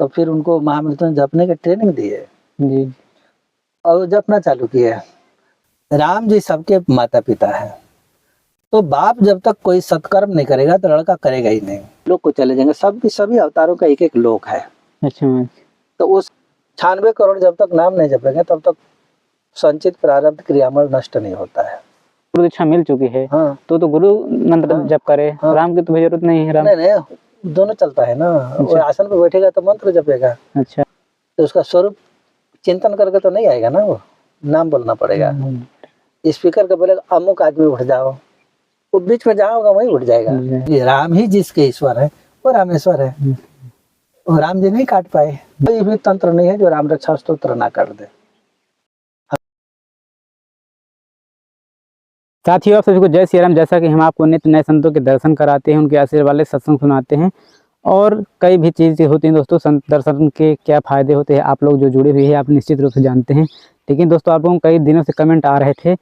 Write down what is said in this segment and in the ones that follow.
तो फिर उनको महामृत्युंजय जपने की ट्रेनिंग दी है जी। और वो जपना चालू किया है। राम जी सबके माता पिता है, तो बाप जब तक कोई सत्कर्म नहीं करेगा तो लड़का करेगा ही नहीं, लोग को चले जाएंगे। सबकी सभी अवतारों का एक एक लोक है। अच्छा महाराज। तो उस 96 करोड़ जब तक नाम नहीं जपेंगे तब तक संचित प्रारब्ध क्रियामल नष्ट नहीं होता है। गुरु दीक्षा मिल चुकी है। हाँ तो गुरु मंत्र हाँ, जप करे। हाँ। राम की तो जरूरत नहीं है। राम नहीं दोनों चलता है ना। वो आसन पे बैठेगा तो मंत्र जपेगा। अच्छा। तो उसका स्वरूप चिंतन करके तो नहीं आएगा ना, वो नाम बोलना पड़ेगा। स्पीकर का बोलेगा अमुक आदमी उठ जाओ, वो बीच में जाओगा वही उठ जाएगा। ये राम ही जिसके ईश्वर है वो रामेश्वर है। और राम जी नहीं काट पाए। कोई भी तंत्र नहीं है जो राम रक्षा स्तोत्र ना कर दे। साथियों, आप सभी को जय श्री राम। जैसा कि हम आपको नित्य नए संतों के दर्शन कराते हैं, उनके आशीर्वाद वाले सत्संग सुनाते हैं और कई भी चीज़ें होती हैं दोस्तों। संत दर्शन के क्या फ़ायदे होते हैं, आप लोग जो जुड़े हुए हैं आप निश्चित रूप से जानते हैं। लेकिन दोस्तों, आप लोगों को कई दिनों से कमेंट आ रहे थे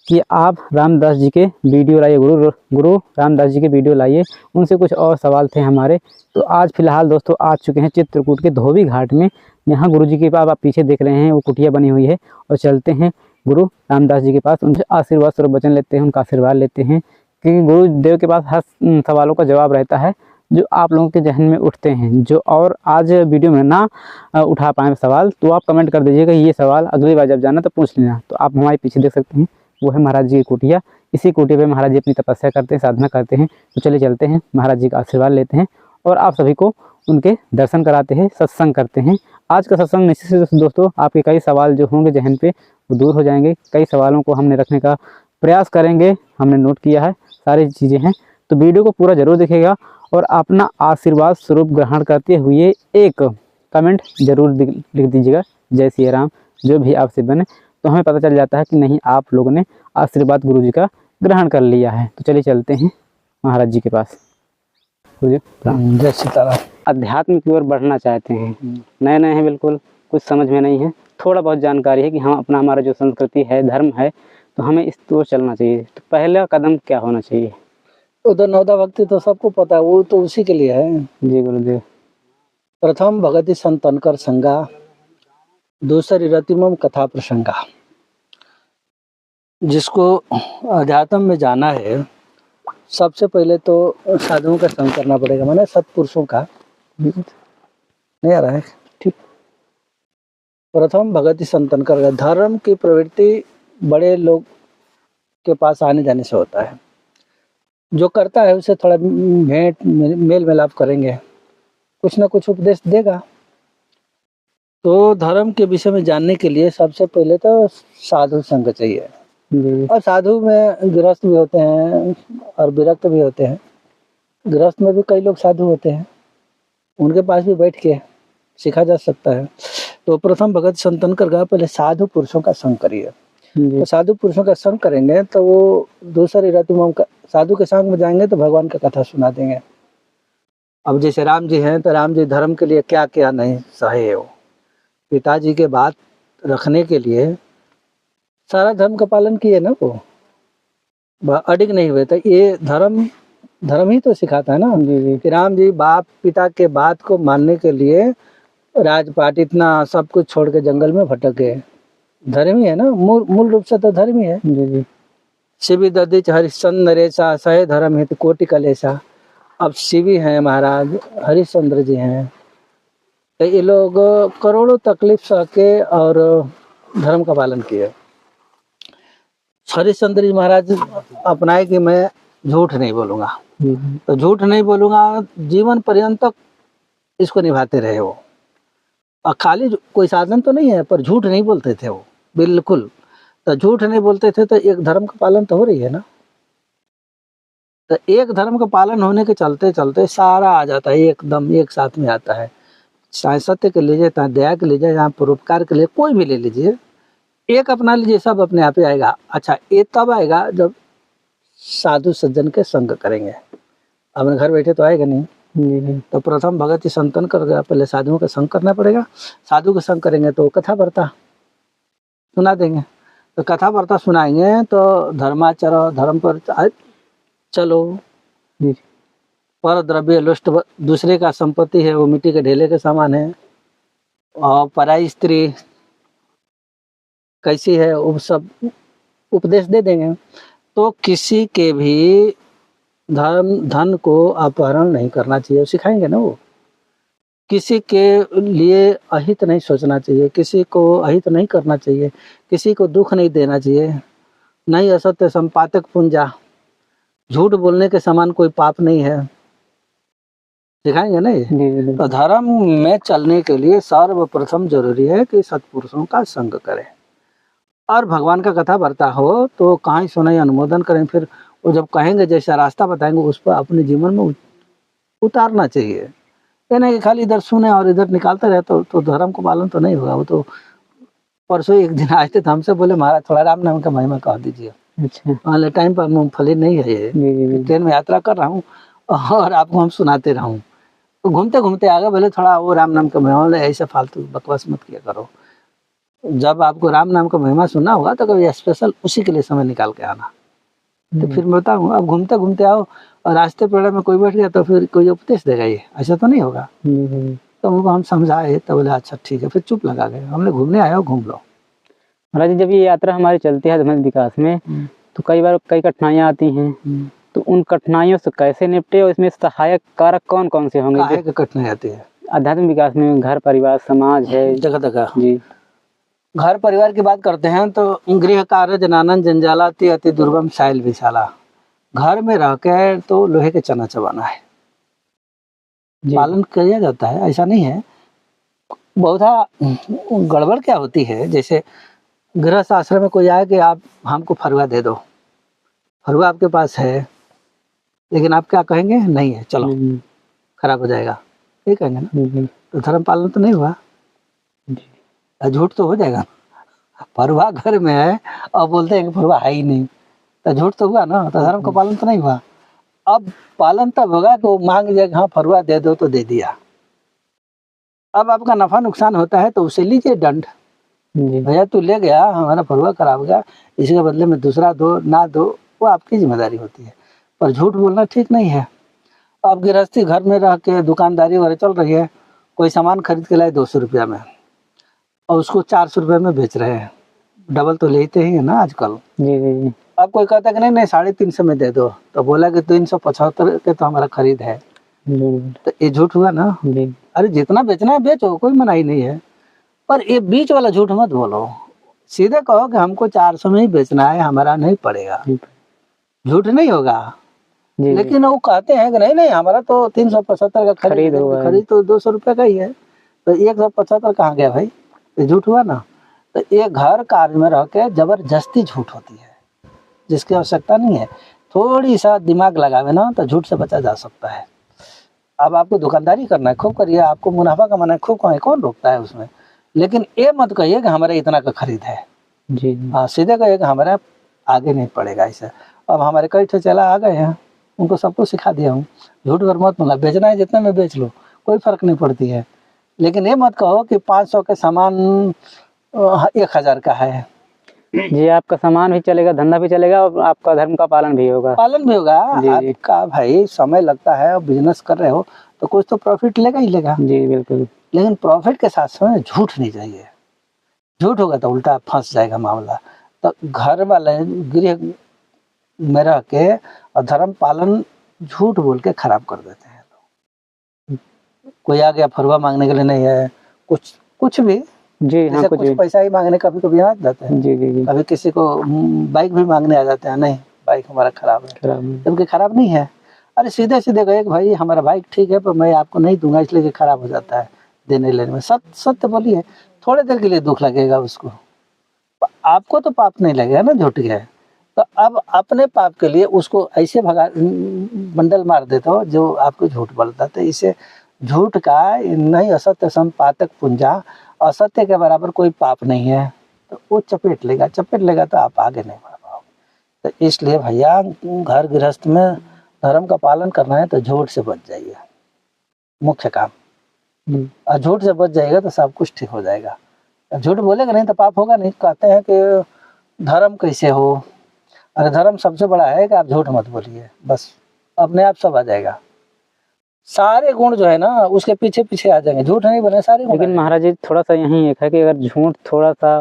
कि आप रामदास जी के वीडियो लाइए, गुरु रामदास जी के वीडियो लाइए। उनसे कुछ और सवाल थे हमारे। तो आज फिलहाल दोस्तों आ चुके हैं चित्रकूट के धोबी घाट में। यहाँ गुरु जी के पास आप पीछे देख रहे हैं वो कुटिया बनी हुई है, और चलते हैं गुरु रामदास जी के पास, उनसे आशीर्वाद स्वरूप वचन लेते हैं, उनका आशीर्वाद लेते हैं। क्योंकि गुरुदेव के पास हर सवालों का जवाब रहता है जो आप लोगों के जहन में उठते हैं, जो और आज वीडियो में ना उठा पाए सवाल, तो आप कमेंट कर दीजिएगा ये सवाल अगली बार जब जाना तो पूछ लेना। तो आप हमारे पीछे देख सकते हैं वो है महाराज जी की कुटिया। इसी कुटिया पे महाराज जी अपनी तपस्या करते हैं, साधना करते हैं। तो चलिए चलते हैं, महाराज जी का आशीर्वाद लेते हैं और आप सभी को उनके दर्शन कराते हैं, सत्संग करते हैं। आज का सत्संग निश्चित से दोस्तों आपके कई सवाल जो होंगे जहन पे वो दूर हो जाएंगे। कई सवालों को हमने रखने का प्रयास करेंगे, हमने नोट किया है, सारी चीज़ें हैं। तो वीडियो को पूरा जरूर देखिएगा और अपना आशीर्वाद स्वरूप ग्रहण करते हुए एक कमेंट जरूर लिख दीजिएगा, जय श्री राम, जो भी आपसे बने। तो हमें पता चल जाता है कि नहीं आप लोगों ने आशीर्वाद गुरु जी का ग्रहण कर लिया है। तो चलिए चलते हैं महाराज जी के पास। गुरु जी जय सीताराम। अध्यात्म की ओर बढ़ना चाहते हैं, नए नए हैं, बिल्कुल कुछ समझ में नहीं है, थोड़ा बहुत जानकारी है कि हम अपना हमारा जो संस्कृति है, धर्म है, तो हमें इस ओर चलना चाहिए। तो पहला कदम क्या होना चाहिए? उधर नौदा भक्ति तो सबको पता है, वो तो उसी के लिए है। जी गुरुदेव। प्रथम भगति संतनकर संगा, दूसरी रतिमम कथा प्रसंगा। जिसको अध्यात्म में जाना है सबसे पहले तो साधुओं का संग करना पड़ेगा, माने सत्पुरुषों का। नहीं आ रहा है ठीक। प्रथम भगति संतन कर, धर्म की प्रवृत्ति बड़े लोग के पास आने जाने से होता है। जो करता है उसे थोड़ा भेंट मेल मिलाप करेंगे, कुछ ना कुछ उपदेश देगा। तो धर्म के विषय में जानने के लिए सबसे पहले तो साधु संग चाहिए। और साधु में गृहस्थ भी होते हैं और विरक्त भी होते हैं। गृहस्थ में भी कई लोग साधु होते हैं, उनके पास भी बैठ के सीखा जा सकता है। तो प्रथम भगत संतन कर पहले साधु पुरुषों का संग करिए। तो साधु पुरुषों का संग करेंगे तो वो दूसरी रतिमम का साधु के संग में जाएंगे तो भगवान का कथा सुना देंगे। अब जैसे राम जी हैं तो राम जी धर्म के लिए क्या क्या नहीं सहे हो, पिताजी के बात रखने के लिए सारा धर्म का पालन किए ना, वो अडिग नहीं हुए। तो ये धर्म ही तो सिखाता है ना कि राम जी बाप पिता के बात को मानने के लिए राजपाट इतना सब कुछ छोड़ के जंगल में भटके। धर्म ही है ना, मूल रूप से तो धर्म ही है। शिवी ददिच हरिश्चंद्र नरेशा सहे धर्म हित कोटि कलेशा। अब शिवी हैं महाराज, हरिश्चंद्र जी हैं, तो ये लोग करोड़ों तकलीफ सह के और धर्म का पालन किए। हरिश्चंद्र जी महाराज अपनाए कि मैं झूठ नहीं बोलूंगा, तो झूठ नहीं बोलूंगा, जीवन पर्यंत तक इसको निभाते रहे वो। और खाली कोई साधन तो नहीं है, पर झूठ नहीं बोलते थे वो बिल्कुल। तो झूठ नहीं बोलते थे तो एक धर्म का पालन तो हो रही है ना। तो एक धर्म का पालन होने के चलते चलते सारा आ जाता है, एकदम एक साथ में आता है। चाहे सत्य के लीजिए, चाहे दया के लीजिए, चाहे परोपकार के लिए, कोई भी ले लीजिए, एक अपना लीजिए, सब अपने आप ही आएगा। अच्छा ये तब आएगा जब साधु सज्जन के संग करेंगे। अपने घर बैठे तो आएगा नहीं। तो प्रथम भगत संतन कर गया, पहले साधुओं का संग करना पड़ेगा। साधु का संग करेंगे तो कथा वार्ता सुना देंगे। तो कथा वार्ता सुनाएंगे तो धर्माचर, धर्म पर चलो। पर द्रव्य लुष्ट, दूसरे का संपत्ति है वो मिट्टी के ढेले के समान है, और पराई स्त्री कैसी है वो सब उपदेश दे देंगे। तो किसी के भी धन को अपहरण नहीं करना चाहिए, सिखाएंगे ना वो। किसी के लिए अहित नहीं सोचना चाहिए, किसी को अहित नहीं करना चाहिए, किसी को दुख नहीं देना चाहिए। नहीं असत्य संपातक पुंजा, झूठ बोलने के समान कोई पाप नहीं है, सिखाएंगे ना ये। जी तो धर्म में चलने के लिए सर्वप्रथम जरूरी है कि सत्पुरुषों का संग करें और भगवान का कथा वार्ता हो तो कहीं सुनाई अनुमोदन करें। फिर वो जब कहेंगे जैसा रास्ता बताएंगे उस पर अपने जीवन में उतारना चाहिए। ये नहीं कि खाली इधर सुने और इधर निकालते रहे तो धर्म को पालन तो नहीं होगा। वो तो परसों एक दिन आए थे तो हमसे बोले महाराज थोड़ा राम नाम का महिमा कह दीजिए। अच्छा वाले टाइम पर मूंगफली नहीं है ये, जी ट्रेन में यात्रा कर रहा हूँ और आपको हम सुनाते रहूँ। तो घूमते घूमते आगे बोले थोड़ा वो राम नाम का महिमा, ऐसे फालतू बकवास मत किया करो। जब आपको राम नाम का महिमा सुनना होगा तो कभी स्पेशल उसी के लिए समय निकाल के आना। तो फिर मैं बताऊँ, अब घूमते घूमते आओ और रास्ते पेड़े में कोई बैठ गया तो फिर कोई उपदेश देगा, ये ऐसा तो नहीं होगा। तो उनको हम समझाए तो बोले अच्छा ठीक है, फिर चुप लगा गए। हमने घूमने आया हो घूम लो। महाराज जी, जब ये यात्रा हमारी चलती है धर्म विकास में तो कई बार कई कठिनाइयाँ आती हैं, तो उन कठिनाइयों से कैसे निपटे और इसमें सहायक कारक कौन कौन से होंगे? काहे की कठिनाई आती है? आध्यात्मिक विकास में घर परिवार समाज है जगह जगह। जी। घर परिवार की बात करते हैं तो गृह कार्य जनानन जंजालाती अति दुर्गम साइल विशाला। घर में रह के तो लोहे के चना चबाना है, पालन किया जाता है, ऐसा नहीं है। बहुधा गड़बड़ क्या होती है, जैसे गृहस्थ आश्रम में कोई आए कि आप हमको फरुआ दे दो, फरुआ आपके पास है लेकिन आप क्या कहेंगे, नहीं है चलो खराब हो जाएगा, ये कहेंगे ना। तो धर्म पालन तो नहीं हुआ, झूठ तो हो जाएगा। फरुआ घर में है और बोलते हैं कि फरुआ है ही नहीं, तो झूठ तो हुआ ना, तो धर्म का पालन तो नहीं हुआ। अब पालन तब होगा कि वो मांग लिया कि हाँ फरुआ दे दो तो दे दिया। अब आपका नफा नुकसान होता है तो उसे लीजिए दंड, भैया तू ले गया हमारा फरुआ खराब हो गया, इसके बदले में दूसरा दो ना दो, वो आपकी जिम्मेदारी होती है। पर झूठ बोलना ठीक नहीं है। अब गृहस्थी घर में रह के दुकानदारी वगैरह चल रही है, कोई सामान खरीद के लाए 200 रुपया में और उसको 400 रुपये में बेच रहे हैं, डबल तो लेते ही है ना आजकल। जी। अब कोई कहता है कि नहीं 350 में दे दो, तो बोला कि 375 के तो हमारा खरीद है, तो ये झूठ हुआ ना। अरे जितना बेचना है बेचो, कोई मनाही नहीं है, पर ये बीच वाला झूठ मत बोलो। सीधे कहो कि हमको 400 में ही बेचना है, हमारा नहीं पड़ेगा, झूठ नहीं होगा। लेकिन वो कहते हैं कि नहीं हमारा तो 375 का खरीद तो 200 रुपये का ही है, तो 175 कहाँ गया भाई, ये झूठ हुआ ना। तो ये घर कार्य में रह के जबरदस्ती झूठ होती है, जिसकी आवश्यकता नहीं है। थोड़ी सा दिमाग लगावे ना तो झूठ से बचा जा सकता है। अब आपको दुकानदारी करना है खूब करिए, आपको मुनाफा कमाना है खूब कमाए, कौन रोकता है उसमें। लेकिन ये मत कहिए कि हमारे इतना का खरीद है जी। हाँ सीधे कहिए कि हमारा आगे नहीं पड़ेगा ऐसा। अब हमारे कई ठे चला आ गए हैं, उनको सबको सिखा दिया हूँ, झूठ पर मत बोला, बेचना है जितने में बेच लो, कोई फर्क नहीं पड़ती है। लेकिन ये मत कहो कि 500 के सामान 1000 का है जी। आपका सामान भी चलेगा, धंधा भी चलेगा और आपका धर्म का पालन भी होगा। आपका भाई समय लगता है और बिजनेस कर रहे हो तो कुछ तो प्रॉफिट लेगा ही लेगा जी, बिल्कुल। लेकिन प्रॉफिट के साथ समय झूठ नहीं चाहिए, झूठ होगा तो उल्टा फंस जाएगा मामला। तो घर वाले गृह में रह के और धर्म पालन झूठ बोल के खराब कर देते हैं लोग। कोई आ गया फरुआ मांगने के लिए नहीं है, कुछ भी जी, हाँ, कुछ पैसा ही मांगने कभी कभी आ जाते हैं जी। अभी किसी को बाइक भी मांगने आ जाते हैं, नहीं बाइक हमारा खराब है, जबकि खराब नहीं है। अरे सीधे सीधे कहे भाई हमारा बाइक ठीक है पर मैं आपको नहीं दूंगा इसलिए कि खराब हो जाता है देने लेने में। सत्य बोलिए, थोड़े देर के लिए दुख लगेगा उसको, आपको तो पाप नहीं लगेगा ना झूठ गया। तो अब अपने पाप के लिए उसको ऐसे भगा बंडल मार देते हो जो आपको झूठ बोलता। तो इसे झूठ का नहीं असत्य संपातक पुंजा, असत्य के बराबर कोई पाप नहीं है, तो वो चपेट लेगा तो आप आगे नहीं बढ़ पाओगे। तो इसलिए भैया घर गृहस्थ में धर्म का पालन करना है तो झूठ से बच जाइए, मुख्य काम। और झूठ से बच जाएगा तो सब कुछ ठीक हो जाएगा। झूठ बोलेगा नहीं तो पाप होगा नहीं। कहते हैं कि धर्म कैसे हो, अरे धर्म सबसे बड़ा है कि आप झूठ मत बोलिए, बस अपने आप सब आ जाएगा। सारे गुण जो है ना उसके पीछे पीछे आ जाएंगे, झूठ नहीं बने सारे गुण। लेकिन महाराज जी थोड़ा सा यही एक है कि अगर झूठ थोड़ा सा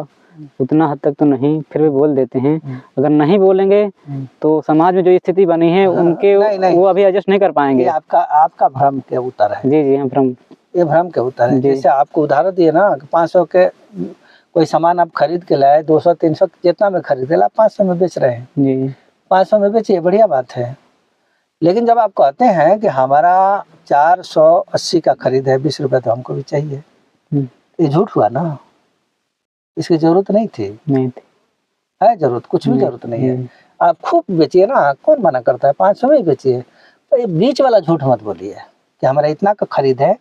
उतना हद तक तो नहीं, फिर भी बोल देते हैं। अगर नहीं बोलेंगे तो समाज में जो स्थिति बनी है उनके नहीं। वो अभी एडजस्ट नहीं कर पाएंगे। ये आपका भ्रम के उत्तर है। जी हम भ्रम, ये भ्रम के उत्तर है। जैसे आपको उदाहरण दिए ना 500 के कोई सामान आप खरीद के लाए, 200 300 जितना में खरीदे ला, 500 में बेच रहे हैं जी 500 में बेचिए, बढ़िया बात है। लेकिन जब आप कहते हैं कि हमारा 480 का खरीद है, 20 रुपये तो हमको भी चाहिए, ये झूठ हुआ ना। इसकी जरूरत नहीं थी। है जरूरत, कुछ भी जरूरत नहीं है। आप खूब बेचिए ना, कौन मना करता है, 500 में ही बेचिए। तो ये बीच वाला झूठ मत बोलिए कि हमारा इतना का खरीद है,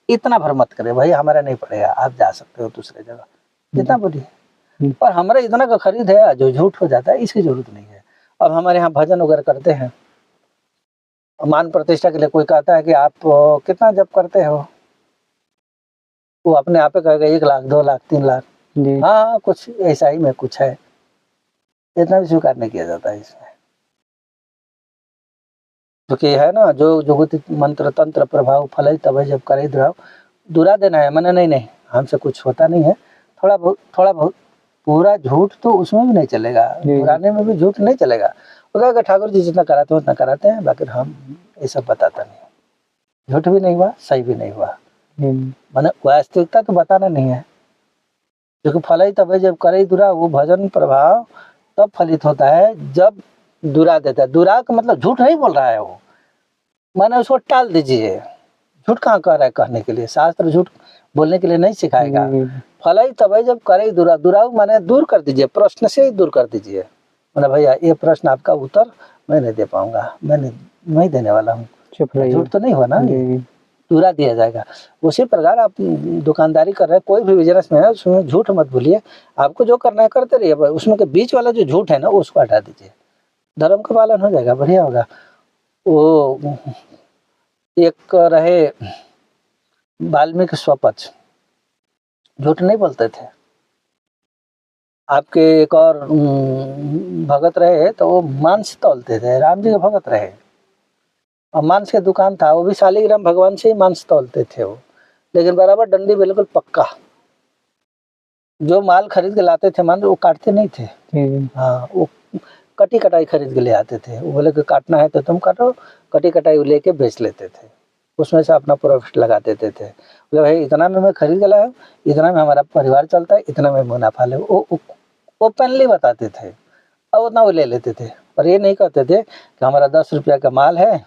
इतना भर मत करे भाई, हमारा नहीं पड़ेगा, आप जा सकते हो दूसरे जगह, इतना बोलिए। पर हमारा इतना का खरीद है जो झूठ हो जाता है, इसकी जरूरत नहीं है। अब हमारे यहाँ भजन वगैरह करते हैं, मान प्रतिष्ठा के लिए कोई कहता है कि आप कितना जप करते हो, वो अपने आप ही कहेगा 1 लाख 2 लाख 3 लाख। हाँ कुछ ऐसा ही में कुछ है, इतना भी स्वीकार नहीं किया जाता है इसमें। क्योंकि है ना, जो जुगति मंत्र तंत्र प्रभाव फल तब जब करे द्रव, दुरा देना है मैंने, नहीं हमसे कुछ होता नहीं है, थोड़ा बहुत पूरा झूठ तो उसमें भी नहीं चलेगा, दुराने में भी झूठ नहीं चलेगा। वो कहेगा ठाकुर जी जितना कराते हो उतना कराते हैं, बाकी हम ये सब बताता नहीं, झूठ भी नहीं हुआ सही भी नहीं हुआ, मैंने वास्तविकता तो बताना नहीं है। क्योंकि फल तब जब करे दुरा, वो भजन प्रभाव तब फलित होता है जब दुरा देता है। दुरा का मतलब झूठ नहीं बोल रहा है वो, माने उसको टाल दीजिए। झूठ कहाँ कह रहा है कहने के लिए, शास्त्र झूठ बोलने के लिए नहीं सिखाएगा। फल तब जब करे दुरा, दुरा माने दूर कर दीजिए, प्रश्न से ही दूर कर दीजिए। मैंने भैया ये प्रश्न आपका उत्तर मैं नहीं दे पाऊंगा, मैं नहीं देने वाला हूँ, झूठ तो नहीं हुआ ना, दूरा दिया जाएगा। उसी प्रकार आप दुकानदारी कर रहे हैं, कोई भी बिजनेस में है, उसमें झूठ मत भूलिए। आपको जो करना है करते रहिए, उसमें के बीच वाला जो झूठ है ना उसको हटा दीजिए, धर्म का पालन हो जाएगा, बढ़िया होगा। वो एक रहे वाल्मीकि स्वपक्ष, झूठ नहीं बोलते थे। आपके एक और भगत रहे तो वो मांस तौलते थे, राम जी के भगत रहे, और मांस के दुकान था, वो भी शालिग्राम भगवान से ही मांस तौलते थे वो, लेकिन बराबर डंडी बिल्कुल पक्का। जो माल खरीद के लाते थे मांस वो काटते नहीं थे, हाँ वो कटी कटाई खरीद के ले आते थे। वो बोले कि काटना है तो तुम काटो, कटी कटाई लेके बेच लेते थे, उसमें से अपना प्रॉफिट लगा देते थे। बोले भाई इतना में मैं खरीद के लाया हूँ, इतना में हमारा परिवार चलता है, इतना में मुनाफा ले, वो ओपनली बताते थे, और उतना वो ले लेते थे। पर ये नहीं कहते थे कि हमारा 10 रुपया का माल है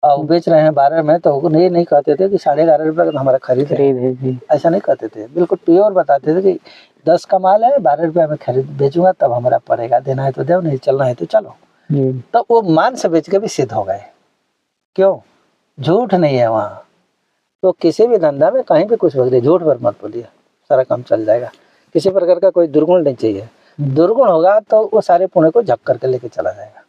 और बेच रहे हैं 12 में, तो ये नहीं कहते थे कि 11.5 रुपये का हमारा खरीद है, ऐसा नहीं कहते थे। बिल्कुल प्योर बताते थे कि 10 का माल है, 12 रुपये में खरीद बेचूंगा तब हमारा पड़ेगा, देना है तो दो, नहीं चलना है तो चलो। तो वो मान से बेच के भी सिद्ध हो गए, क्यों, झूठ नहीं है वहाँ। तो किसी भी धंधा में कहीं भी कुछ बोलिए, झूठ पर मत बोलिए, सारा काम चल जाएगा। किसी प्रकार का कोई दुर्गुण नहीं चाहिए, दुर्गुण होगा तो वो सारे पुण्य को झक करके लेके चला जाएगा।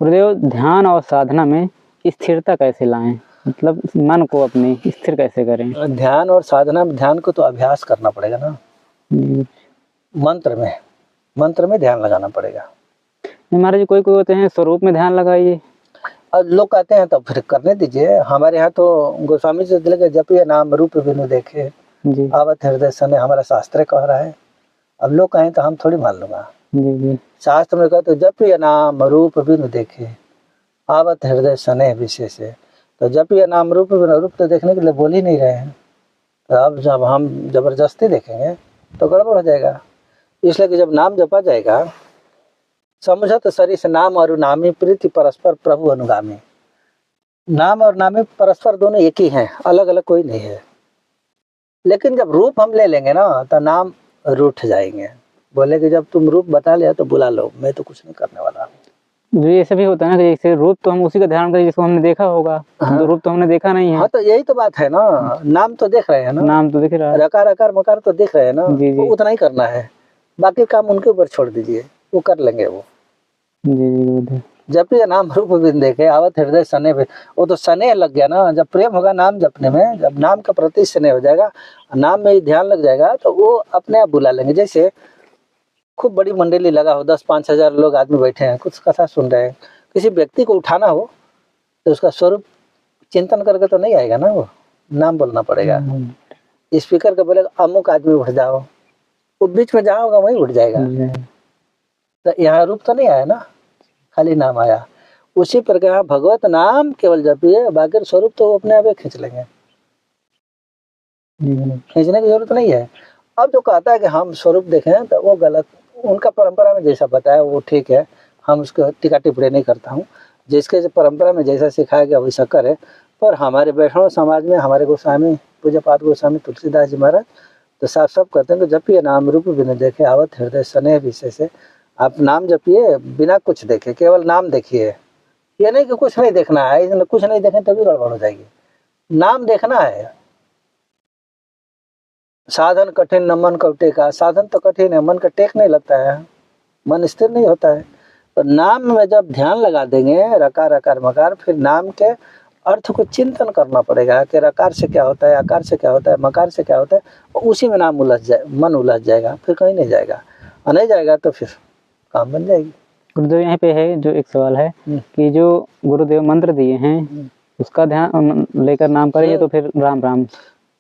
गुरुदेव, ध्यान और साधना में स्थिरता कैसे लाएं, मतलब मन को अपने स्थिर कैसे करें? ध्यान और साधना में, ध्यान को तो अभ्यास करना पड़ेगा ना, मंत्र में ध्यान लगाना पड़ेगा। महाराज जी कोई होते हैं स्वरूप में ध्यान लगाइए, और लोग कहते हैं तो फिर करने दीजिए। हमारे यहाँ तो गोस्वामी से दिल के जपिए नाम रूप बिनु देखे, आवत हृदय सने, हमारा शास्त्र कह रहा है। अब लोग कहें तो हम थोड़ी मान लूंगा, शास्त्र में कहते जपिए नाम रूप बिनु देखे, आवत हृदय सने विशेष। तो जपिए नाम रूप बिनु, रूप तो देखने के लिए बोल ही नहीं रहे हैं, तो अब जब हम जबरदस्ती देखेंगे तो गड़बड़ हो जाएगा। इसलिए कि जब नाम जपा जाएगा, समझत सरिस नाम और नामी, प्रीति परस्पर प्रभु अनुगामी। नाम और नामी परस्पर दोनों एक ही हैं, अलग अलग कोई नहीं है। लेकिन जब रूप हम ले लेंगे ना तो नाम रूठ जाएंगे, बोले कि जब तुम रूप बता लिया तो बुला लो, मैं तो कुछ नहीं करने वाला हूँ। ये ऐसा भी होता है ना कि जैसे रूप तो हम उसी का ध्यान करें जिसको हमने देखा होगा, तो रूप तो हमने देखा नहीं है। हाँ, तो यही तो बात है ना, नाम तो देख रहे हैं ना, नाम तो दिख रहा है, रकार अकार मकार तो देख रहे हैं ना, वो उतना ही करना है, बाकी काम उनके ऊपर छोड़ दीजिए, वो कर लेंगे वो। जब भी नाम रूप बिन देखे, आवत हृदय सने पे, वो तो सने लग गया ना। जब प्रेम होगा नाम जपने में, जब नाम का प्रति स्नेह हो जाएगा, नाम में ही ध्यान लग जाएगा, तो वो अपने आप बुला लेंगे। जैसे खूब बड़ी मंडली लगा हो, 10-5 हजार लोग आदमी बैठे हैं, कुछ कथा सुन रहे हैं, किसी व्यक्ति को उठाना हो तो उसका स्वरूप चिंतन करके तो नहीं आएगा ना, वो नाम बोलना पड़ेगा। स्पीकर का बोलेगा अमुक आदमी उठ जाओ, वो बीच में जहाँ होगा वहीं उठ जाएगा। तो यहाँ रूप तो नहीं आया ना, खाली नाम आया। उसी प्रकार भगवत नाम केवल जपिए, बाकी स्वरूप तो वो अपने आप ही खींच लेंगे, खींचने की जरूरत नहीं है। अब जो कहता है कि हम स्वरूप देखें, तो वो गलत, उनका परंपरा में जैसा बताया वो ठीक है, हम उसको टीका टिप्पणी नहीं करता हूँ। जिसके परंपरा में जैसा सिखाया गया वैसा करे। पर हमारे वैष्णव समाज में हमारे गोस्वामी पूज्यपाद गोस्वामी तुलसीदास जी महाराज तो साफ साफ कहते हैं कि जपिए नाम रूप बिना देखे आवत हृदय स्नेह विषय से। आप नाम जपिए बिना कुछ देखे, केवल नाम देखिए। ये नहीं कि कुछ नहीं देखना है, इसलिए कुछ नहीं देखें तभी गड़बड़ हो जाएगी। नाम देखना है। साधन कठिन न मन कब टेका, साधन तो कठिन है, मन का टेक नहीं लगता है, मन स्थिर नहीं होता है। तो नाम में जब ध्यान लगा देंगे, रकार अकार मकार, फिर नाम के अर्थ को चिंतन करना पड़ेगा कि रकार से क्या होता है, आकार से क्या होता है, मकार से क्या होता है, और उसी में नाम उलझ जाए, मन उलझ जाएगा, फिर कहीं नहीं जाएगा। और नहीं जाएगा तो फिर काम बन जाएगी। गुरुदेव यहाँ पे है जो एक सवाल है कि जो गुरुदेव मंत्र दिए हैं उसका ध्यान लेकर नाम करेंगे तो फिर राम राम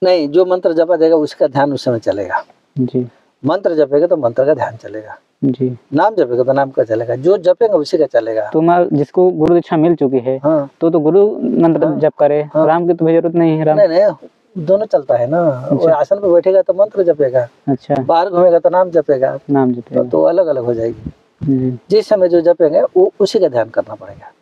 नहीं, जो मंत्र जपा देगा उसका ध्यान उस समय चलेगा जी। मंत्र जपेगा तो मंत्र का ध्यान चलेगा जी। नाम जपेगा तो नाम का चलेगा, जो जपेगा उसी का चलेगा। तो जिसको गुरु दीक्षा मिल चुकी है हाँ, तो गुरु मंत्र हाँ, जप करे। हाँ, राम की तो जरूरत नहीं है। राम नहीं दोनों चलता है ना। वो आसन पे बैठेगा तो मंत्र जपेगा, अच्छा, बाहर घूमेगा तो नाम जपेगा, नाम जपेगा तो अलग अलग हो जाएगी। जिस समय जो जपेंगे वो उसी का ध्यान करना पड़ेगा।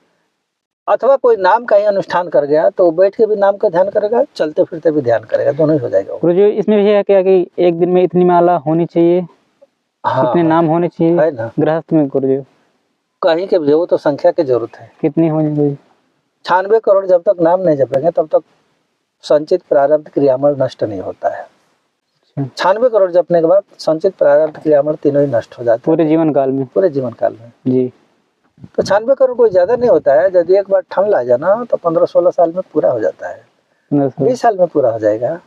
अथवा कोई नाम का ही अनुष्ठान कर गया तो बैठ के भी नाम का ध्यान करेगा, चलते फिरते भी ध्यान करेगा, दोनों ही हो जाएगा। गुरु जी इसमें भी है क्या कि एक दिन में इतनी माला होनी चाहिए, इतने नाम होने चाहिए, है ना गृहस्थ में? गुरु जी कहीं के भी वो तो संख्या की जरूरत है। कितनी होनी चाहिए? 96 करोड़ जब तक नाम नहीं जपेंगे तब तक संचित प्रारब्ध क्रियामल नष्ट नहीं होता है। 96 करोड़ जपने के बाद संचित प्रारब्ध क्रियामल तीनों ही नष्ट हो जाते हैं पूरे जीवन काल में। पूरे जीवन काल में जी। तो 96 करोड़ कोई ज्यादा नहीं होता है। यदि एक बार ठन ला जाना तो 15-16 साल में पूरा हो जाता है, 20 साल में पूरा हो जाएगा।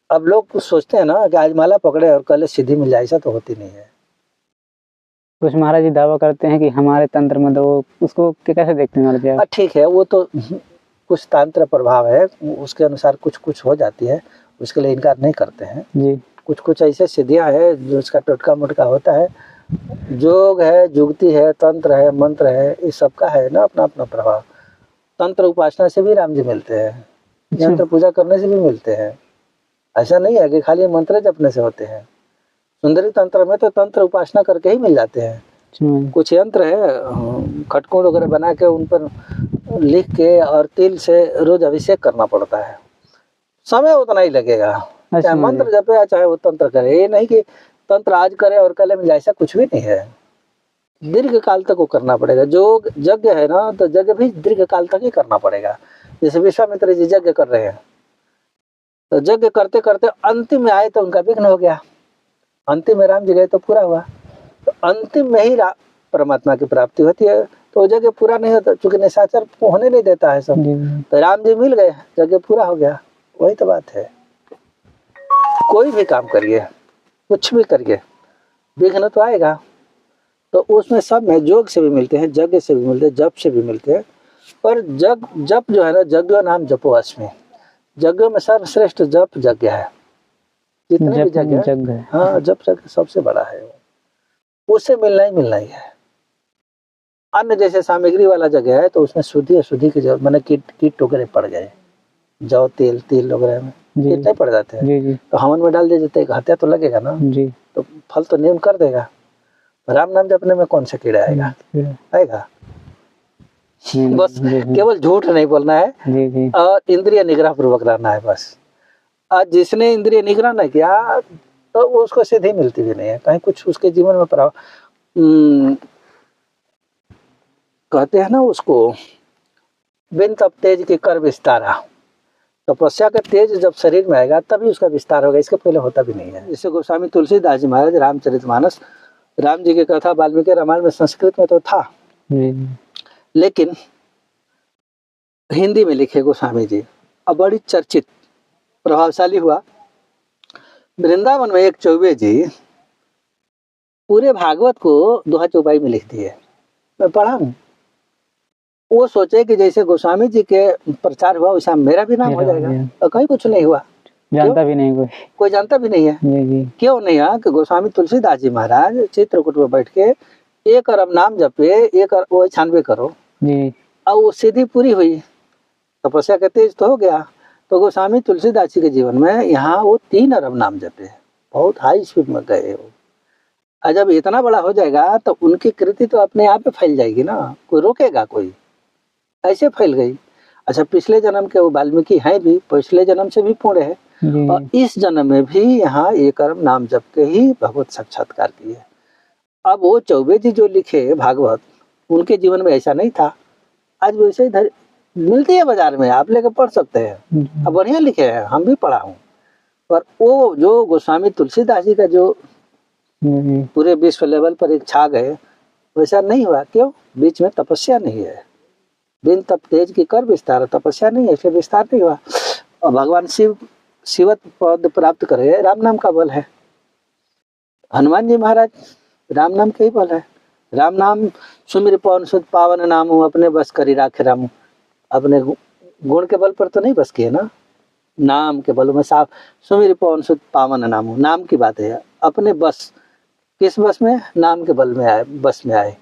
अब लोग कुछ सोचते हैं ना कि आज माला पकड़े और कल सिद्धि मिल जाए, ऐसा तो होती नहीं है। कुछ महाराज जी दावा करते हैं कि हमारे तंत्र में तो उसको कैसे देखते हैं महाराज? ठीक है, वो तो कुछ तंत्र प्रभाव है, उसके अनुसार कुछ कुछ हो जाती है, उसके लिए इनकार नहीं करते हैं जी। कुछ कुछ ऐसे सिद्धियां है जो उसका टोटका मोटका होता है। जोग है, जुगती है, तंत्र है, मंत्र है, इस सबका है ना अपना अपना प्रभाव। तंत्र उपासना से भी राम जी मिलते हैं, यंत्र पूजा करने से भी मिलते हैं। ऐसा नहीं है कि खाली मंत्र जपने से होते हैं। सुंदरी तंत्र में तो तंत्र उपासना करके ही मिल जाते हैं। कुछ यंत्र है खटकोड़ वगैरह बना के उन पर लिख के और तिल से रोज अभिषेक करना पड़ता है, समय उतना ही लगेगा। चाहे मंत्र जपे या चाहे वो तंत्र करे, ये नहीं कि तंत्र आज करे और कल मिल जाए, ऐसा कुछ भी नहीं है। दीर्घ काल तक वो करना पड़ेगा। जो यज्ञ है ना तो यज्ञ भी दीर्घ काल तक ही करना पड़ेगा। जैसे विश्वामित्र जी यज्ञ कर रहे हैं तो यज्ञ करते करते अंतिम में आए तो उनका विघ्न हो गया, अंतिम में राम जी गए तो पूरा हुआ। तो अंतिम में ही परमात्मा की प्राप्ति होती है। तो यज्ञ पूरा नहीं होता, चूंकि निशाचर होने नहीं देता है सब, तो राम जी मिल गए, यज्ञ पूरा हो गया। वही तो बात है। कोई भी काम करिए, कुछ भी करिए, विघ्न तो आएगा। तो उसमें सब में जोग से भी मिलते हैं, यज्ञ से भी मिलते हैं, जप से भी मिलते हैं। पर जप जो है ना, यज्ञ नाम जपो अस्मि, यज्ञ में सर्वश्रेष्ठ जप यज्ञ है। जितने भी यज्ञ है, हाँ जप यज्ञ सबसे बड़ा है, उससे मिलना ही है। अन्य जैसे सामग्री वाला जगह है तो उसमें शुद्धि अशुद्धि की जरूरत, मैंने कीट वगैरह पड़ गए, जौ तेल वगैरह में कीट नहीं पड़ जाते हैं, तो हवन में डाल दिए जाते, हत्या तो लगेगा ना जी, तो फल तो न्यून कर देगा। राम नाम जपने में कौन सा कीड़ा आएगा? बस केवल झूठ नहीं बोलना है और इंद्रिय निग्रह पूर्वक रहना है बस। आज जिसने इंद्रिय निग्रह नहीं किया तो उसको सिद्धि मिलती भी नहीं है, कहीं कुछ उसके जीवन में प्रभाव। कहते हैं ना उसको, बिन तप तेज के कर विस्तारा। तपस्या का तेज जब शरीर में आएगा तभी उसका विस्तार होगा, इसके पहले होता भी नहीं है। जैसे गोस्वामी तुलसीदास जी महाराज रामचरितमानस, राम जी की कथा वाल्मीकि रामायण में संस्कृत में तो था, लेकिन हिंदी में लिखे गोस्वामी जी, अब बड़ी चर्चित प्रभावशाली हुआ। वृंदावन में एक चौबे जी पूरे भागवत को दोहा चौपाई में लिख दिए, मैं पढ़ा हूँ। वो सोचे कि जैसे गोस्वामी जी के प्रचार हुआ वैसा मेरा भी नाम हो मेरा हो जाएगा, गया। और कहीं कुछ नहीं हुआ। जानता भी नहीं कोई। कोई जानता भी नहीं है। जी जी क्यों नहीं है कि गोस्वामी तुलसीदास जी महाराज चित्रकूट में बैठ के 1 अरब नाम जपे, 1 अरब वो 96 करो, जी अब वो सिद्धि पूरी हुई, तपस्या का तेज तो हो गया। तो गोस्वामी तुलसीदास जी के जीवन में यहाँ वो 3 अरब नाम जपे, बहुत हाई स्पीड में गए वो। और जब इतना बड़ा हो जाएगा तो उनकी कृति तो अपने आप ही फैल जाएगी ना, कोई रोकेगा कोई, ऐसे फैल गई। अच्छा, पिछले जन्म के वो वाल्मीकि हैं भी, पिछले जन्म से भी पुण्य है, जी और इस जन्म में भी यहाँ 1 अरब नाम जप के ही भगवत साक्षात्कार किए। अब वो चौबे जी जो लिखे भागवत, उनके जीवन में ऐसा नहीं था। आज वैसे इधर मिलती है बाजार में, आप लेकर पढ़ सकते हैं, अब बढ़िया लिखे हैं, हम भी पढ़ा हूँ। पर वो जो गोस्वामी तुलसीदास जी का जो पूरे विश्व लेवल पर एक छा गए, वैसा नहीं हुआ। क्यों? बीच में तपस्या नहीं है, बिन तप तेज की कर विस्तार, तपस्या नहीं है इसलिए विस्तार नहीं हुआ। और भगवान शिव शिवत पद प्राप्त करे, राम नाम का बल है। हनुमान जी महाराज राम नाम के ही बल है। राम नाम सुमिर पवन सुत पावन नाम हूँ, अपने बस करी राखे राम। अपने गुण के बल पर तो नहीं बस किए ना, नाम के बल में साफ सुमिर पवन सुत पावन नाम हूँ, नाम की बात है। अपने बस, किस बस में? नाम के बल में आए, बस में आए।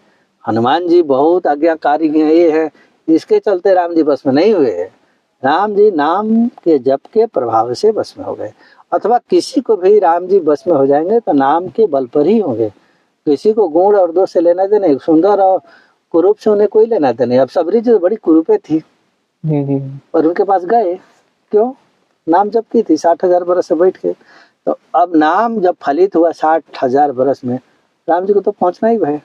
हनुमान जी बहुत आज्ञाकारी हैं, ये है, इसके चलते राम जी बस में नहीं हुए। राम जी नाम के जप के प्रभाव से बस में हो गए। अथवा किसी को भी राम जी बस में हो जाएंगे तो नाम के बल पर ही होंगे। किसी को गुण और दोष से लेना देना, सुंदर और कुरूप से उन्हें कोई लेना देना। अब सबरी जी तो बड़ी कुरूपे थी, पर उनके पास गए क्यों? नाम जप की थी 60,000 बरस से बैठ के। तो अब नाम जब फलित हुआ 60,000 बरस में, राम जी को तो पहुंचना ही है।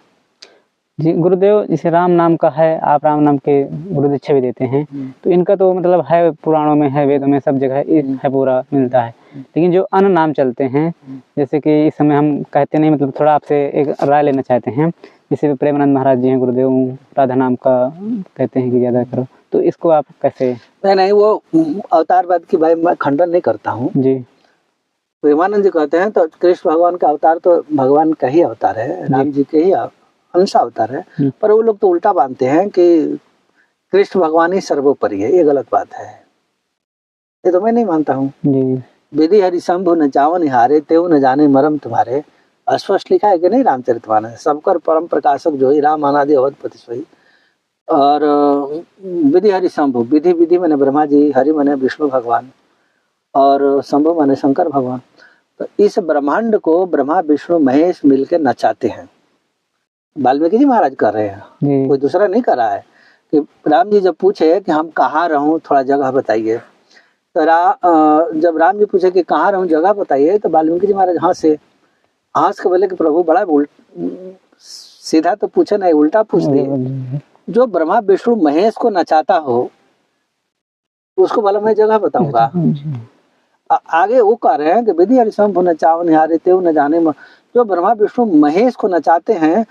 जी गुरुदेव, जैसे राम नाम का है, आप राम नाम के गुरु दीक्षा भी देते हैं, तो इनका तो मतलब है, पुराणों में है, वेदों में, सब जगह है, पूरा मिलता है। लेकिन जो अन्य नाम चलते हैं, जैसे कि इस समय हम कहते नहीं, मतलब थोड़ा आपसे एक राय लेना चाहते हैं। जैसे प्रेमानंद महाराज जी हैं गुरुदेव, राधा नाम का कहते हैं कि ज़्यादा करो, तो इसको आप कैसे? नहीं, वो अवतारवाद की भाई मैं खंडन नहीं करता हूँ जी। प्रेमानंद जी कहते हैं तो कृष्ण भगवान का अवतार तो भगवान का ही अवतार है, राम जी के ही अंश अवतार है। पर वो लोग तो उल्टा मानते हैं कि कृष्ण भगवान ही सर्वोपरि है, ये गलत बात है। ये तो मैं नहीं मानता हूँ। विधि हरि शंभु न चावन हारे, तेऊ न जाने मरम तुम्हारे, अस्पष्ट लिखा है कि नहीं रामचरितमानस। सबकर परम प्रकाशक जो ही राम अनादि अवधपति सोई। और विधि हरि शंभु, विधि विधि माने ब्रह्मा जी, हरि माने विष्णु भगवान, और शंभु माने शंकर भगवान। तो इस ब्रह्मांड को ब्रह्मा विष्णु महेश मिलकर नचाते हैं। वाल्मीकि जी महाराज कर रहे हैं, कोई दूसरा नहीं कर रहा है। कि राम जी जब पूछे कि हम कहाँ रहूं, थोड़ा जगह बताइए, तो जब राम जी पूछे कि कहाँ रहूं, जगह बताइए, तो वाल्मीकि जी महाराज हंस के बोले कि प्रभु बड़ा सीधा तो पूछे नहीं, उल्टा पूछ दिए। जो ब्रह्मा विष्णु महेश को नचाता हो उसको भला मैं जगह बताऊंगा? आगे वो कह रहे हैं कि विधि हरि शंभु न चावन हारे, तेऊ न जाने जो ब्रह्मा विष्णु महेश को नचाते हैं,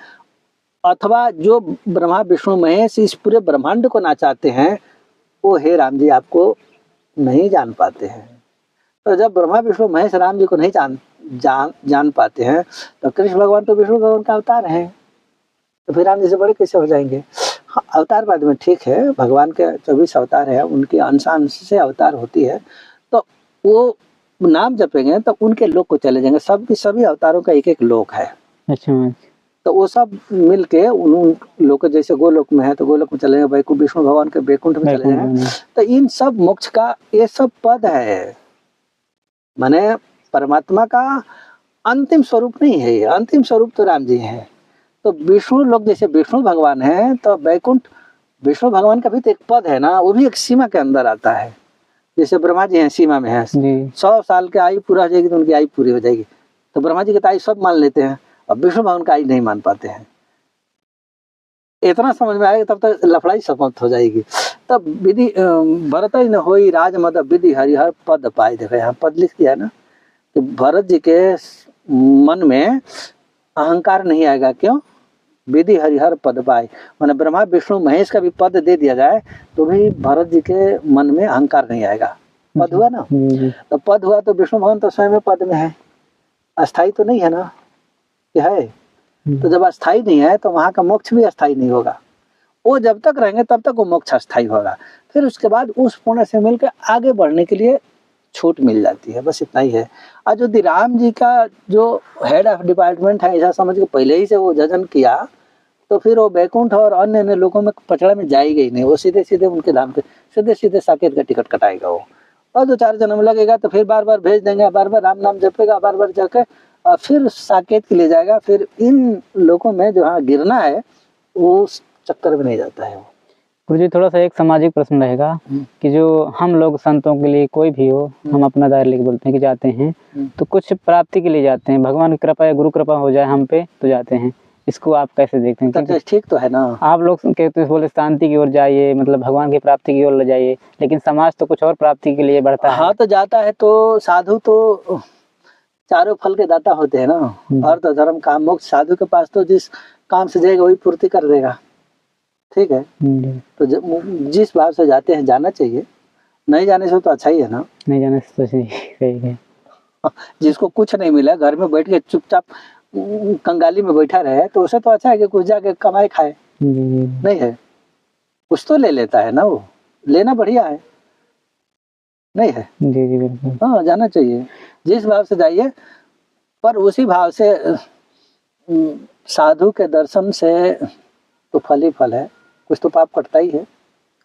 अथवा जो ब्रह्मा विष्णु महेश इस पूरे ब्रह्मांड को नचाते हैं, वो हे राम जी आपको नहीं जान पाते हैं। तो जब ब्रह्मा विष्णु महेश राम जी को नहीं जान पाते हैं, तो कृष्ण भगवान तो विष्णु भगवान का अवतार है, तो फिर राम जी से बड़े कैसे हो जाएंगे? हाँ, अवतार बाद में ठीक है, भगवान के 24 अवतार है, उनकी अंश से अवतार होती है, तो वो नाम जपेंगे तो उनके लोक को चले जाएंगे। सभी अवतारों का एक एक लोक है। अच्छा। तो वो सब मिलके उन लोग, जैसे गोलोक में है तो गोलोक में चले जाएंगे, विष्णु भगवान के बैकुंठ में चले जाएंगे। तो इन सब मोक्ष का ये सब पद है, माने परमात्मा का अंतिम स्वरूप नहीं है। ये अंतिम स्वरूप तो राम जी है। तो विष्णु लोग जैसे विष्णु भगवान है, तो बैकुंठ विष्णु भगवान का भी तो एक पद है ना, वो भी एक सीमा के अंदर आता है। जैसे ब्रह्मा जी हैं सीमा में है, 100 साल की आयु पूरा हो जाएगी तो उनकी आयु पूरी हो जाएगी, तो ब्रह्मा जी की आयु सब मान लेते हैं, और विष्णु भगवान का आयु नहीं मान पाते हैं। इतना समझ में आएगा तब तक लफड़ाई समाप्त हो जाएगी। तब विधि भरत ही न होई राज मद विधि हरिहर पद पाए। देखो यहाँ पद लिख दिया ना, कि भरत जी के मन में अहंकार नहीं आएगा। क्यों? विधि हरिहर पद पाए, माने ब्रह्मा विष्णु महेश का भी पद दे दिया जाए तो भी भरत जी के मन में अहंकार नहीं आएगा। पद हुआ ना, तो पद हुआ तो विष्णु भगवान तो स्वयं पद में है, अस्थाई तो नहीं है ना, क्या है? तो जब अस्थाई नहीं है तो वहां का मोक्ष भी अस्थाई नहीं होगा। वो जब तक रहेंगे तब तक वो मोक्ष अस्थायी होगा। फिर उसके बाद उस पुण्य से मिलकर आगे बढ़ने के लिए छूट मिल जाती है, बस इतना ही है। अयोध्या राम जी का जो हेड ऑफ डिपार्टमेंट है, ऐसा समझ के पहले ही से वो जजन किया, तो फिर वो बैकुंठ और अन्य अन्य लोगों में पचड़ा में जाएगा ही नहीं, वो सीधे सीधे उनके धाम पे सीधे सीधे साकेत का टिकट कटाएगा वो, और 2-4 जन्म लगेगा तो फिर बार बार भेज देंगे, बार बार राम नाम जपेगा, बार बार जाके फिर साकेत के लिए जाएगा। फिर इन लोगों में जो हाँ गिरना है वो उस चक्कर में नहीं जाता है वो। गुरुजी थोड़ा सा एक सामाजिक प्रश्न रहेगा कि जो हम लोग संतों के लिए कोई भी हो, हम अपना दायरा लेके बोलते हैं कि जाते हैं तो कुछ प्राप्ति के लिए जाते हैं, भगवान की कृपा या गुरु कृपा हो जाए हम पे तो जाते हैं, इसको आप कैसे देखते हैं? तो ठीक तो है ना, आप लोग कहते हैं बोले शांति की ओर जाइए, मतलब भगवान की प्राप्ति की ओर ले जाइए, लेकिन समाज तो कुछ और प्राप्ति के लिए बढ़ता है। हाँ तो जाता है, तो साधु तो चारों फल के दाता होते हैं ना, अर्थ धर्म काम मोक्ष। साधु के पास तो जिस काम से जाएगा वही पूर्ति कर देगा, ठीक है। तो जिस भाव से जाते हैं जाना चाहिए, नहीं जाने से तो अच्छा ही है ना, नहीं जाने से तो सही है। जिसको कुछ नहीं मिला, घर में बैठ के चुपचाप कंगाली में बैठा रहे, तो उसे तो अच्छा है कि कुछ जाके कमाए खाए, नहीं है, कुछ तो ले लेता है ना, वो लेना बढ़िया है, नहीं है। जी जी बिल्कुल, हाँ जाना चाहिए, जिस भाव से जाइए, पर उसी भाव से साधु के दर्शन से तो फल ही फल है, कुछ तो पाप कटता ही है,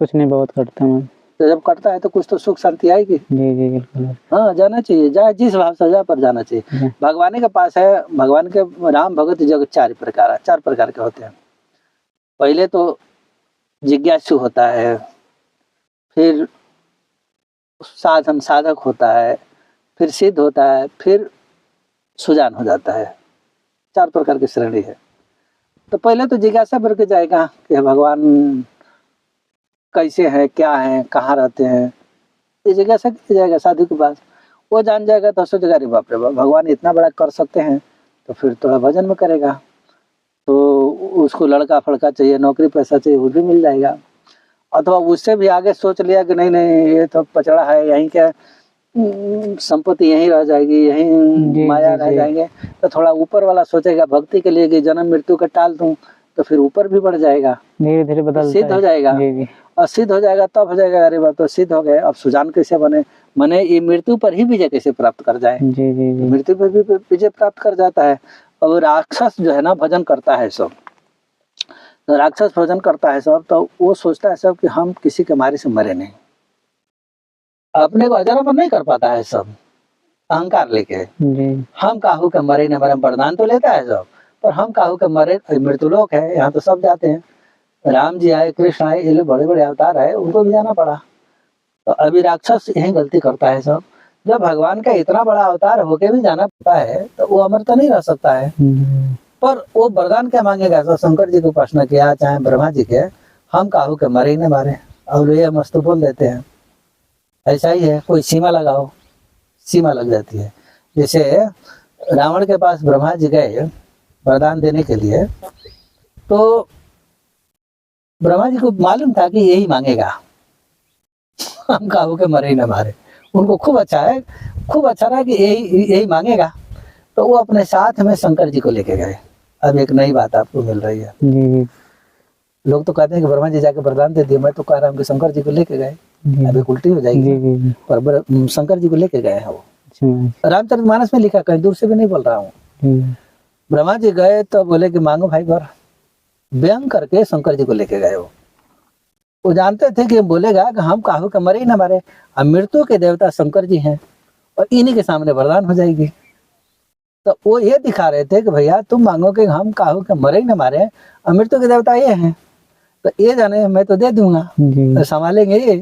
कुछ नहीं बहुत कटता है, तो जब कटता है तो कुछ तो सुख शांति आएगी। जी जी बिल्कुल, हाँ जाना चाहिए, जाए जिस भाव से जा पर जाना चाहिए। भगवान के पास है, भगवान के राम भगत जगत 4 प्रकार के होते हैं। पहले तो जिज्ञासु होता है, फिर साधक होता है, फिर सिद्ध होता है, फिर सुजान हो जाता है। 4 प्रकार की श्रेणी है। तो पहले तो जिज्ञासा भर के जाएगा कि भगवान कैसे है, क्या है, कहाँ रहते हैं, ये जिज्ञासा की जाएगा साधु के पास। वो जान जाएगा तो सोचेगा अरे बाप रे बाप, भगवान इतना बड़ा कर सकते हैं, तो फिर थोड़ा भजन में करेगा, तो उसको लड़का फड़का चाहिए, नौकरी पैसा चाहिए, वो भी मिल जाएगा। अथवा उससे भी आगे सोच लिया कि नहीं ये तो पचड़ा है, यहीं क्या संपत्ति यहीं रह जाएगी, यहीं माया रह जाएंगे, तो थोड़ा ऊपर वाला सोचेगा भक्ति के लिए कि जन्म मृत्यु का टाल दूं, तो फिर ऊपर भी बढ़ जाएगा, धीरे धीरे बदलता सिद्ध हो जाएगा। और सिद्ध हो जाएगा तब हो जाएगा अरे बाप तो सिद्ध हो गए, अब सुजान कैसे बने, माने ये मृत्यु पर ही विजय कैसे प्राप्त कर जाए। जी जी जी, मृत्यु पर भी विजय प्राप्त कर जाता है। और राक्षस जो है ना भजन करता है सब, तो राक्षस भजन करता है सब, तो वो सोचता है सब कि हम किसी के मारे से मरे नहीं, अपने को अजर अमर नहीं कर पाता है सब, अहंकार लेके हम काहू के मरे न मरे, वरदान तो लेता है सब, पर हम काहू के मरे, मृत्युलोक है, यहाँ तो सब जाते हैं, राम जी आए, कृष्ण आए, ये लोग बड़े बड़े अवतार आए, उनको भी जाना पड़ा। तो अभी राक्षस यही गलती करता है सब, जब भगवान का इतना बड़ा अवतार होके भी जाना पड़ता है तो वो अमर तो नहीं रह सकता है। पर वो वरदान क्या मांगेगा, तो शंकर जी को प्रश्न किया, चाहे ब्रह्मा जी के, हम काहू के मरे न मारे, और ये मस्त बोल देते हैं। ऐसा ही है, कोई सीमा लगाओ, सीमा लग जाती है। जैसे रावण के पास ब्रह्मा जी गए वरदान देने के लिए, तो ब्रह्मा जी को मालूम था कि यही मांगेगा, हम काहू के मरे न मारे। उनको खूब अच्छा है, खूब अच्छा रहा कि यही मांगेगा, तो वो अपने साथ में शंकर जी को लेके गए। अब एक नई बात आपको मिल रही है, लोग तो कहते हैं कि ब्रह्मा जी जाके वरदान दे दिए, मैं तो कह रहा हूँ कि शंकर जी को लेके गए, अभी उल्टी हो जाएगी, पर शंकर जी को लेके गए हैं वो। रामचरितमानस में लिखा, कहीं दूर से भी नहीं बोल रहा हूँ। ब्रह्मा जी गए तो बोले कि मांगो भाई वर, व्यंग करके शंकर जी को लेके गए। वो जानते थे कि बोलेगा कि हम काहू के मरे ही ना मारे, अब मृत्यु के देवता शंकर जी हैं और इन्हीं के सामने वरदान हो जाएगी। तो वो ये दिखा रहे थे कि भैया तुम मांगो कि हम काहू के मरे ही ना मारे, और मृत्यु के देवता ये हैं, तो ये जाने मैं तो दे दूंगा, तो संभालेंगे ये।